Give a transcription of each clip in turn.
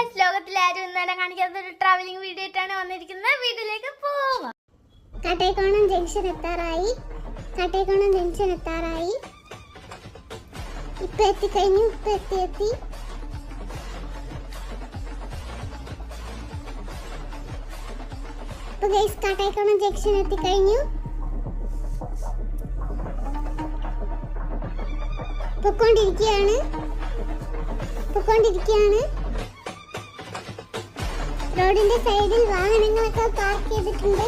Guys, ലോകത്തിലെ ആരും ഇന്നലെ കാണിക്കാത്ത ഒരു ട്രാവലിംഗ് വീഡിയോ ആയിട്ടാണ് വന്നിരിക്കുന്നത്. വീഡിയോയിലേക്ക് പോവാം. കാട്ടേക്കോണം ജംഗ്ഷൻ എത്താറായി. ഇപ്പൊ എത്തിക്കഴിഞ്ഞു. എത്തി ഇപ്പൊ ഗൈസ് കാട്ടേക്കോണം ജംഗ്ഷൻ എത്തിക്കഴിഞ്ഞു. പൊക്കോണ്ടിരിക്കുകയാണ്. റോഡിന്റെ സൈഡിൽ വാഹനങ്ങളൊക്കെ പാർക്ക് ചെയ്തിട്ടുണ്ട്.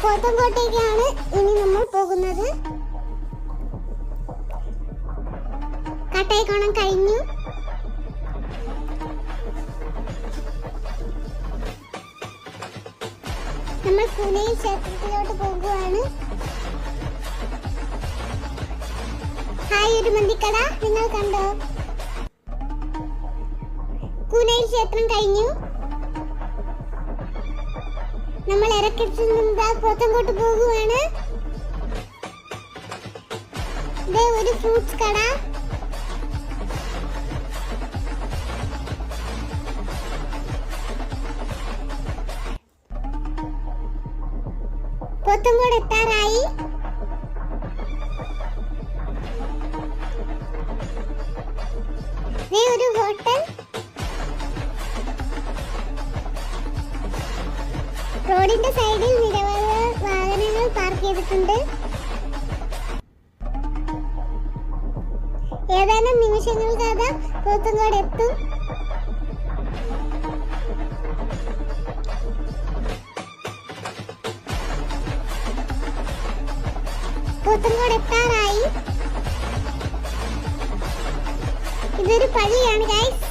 പോത്തൻകോട്ടേക്കാണ് ഇനി നമ്മൾ പോകുന്നത്. കാട്ടായിക്കോണം കഴിഞ്ഞു. നമ്മൾ കുനയിൽ ക്ഷേത്രത്തിലോട്ട് പോകുകയാണ്. ഹായ്, ഒരു മന്തിക്കട നിങ്ങൾ കണ്ടോ? കുനയിൽ ക്ഷേത്രം കഴിഞ്ഞു. നമ്മൾ ഇറക്കത്തിൽ നിന്ന് പോത്തൻകോട്ട് പോകുകയാണ്. ഒരു ഫ്രൂട്ട്സ് കട. പോത്തൻകോട് എത്താറായി. ഒരു ഹോട്ടൽ. റോഡിന്റെ സൈഡിൽ നിരവധി വാഹനങ്ങൾ പാർക്ക് ചെയ്തിട്ടുണ്ട്. ഏതാനും നിമിഷങ്ങൾക്കകം പോത്തൻകോട് എത്തും. പോത്തൻകോട് എത്താറായി. ഇതൊരു പള്ളിയാണ് ഗൈസ്.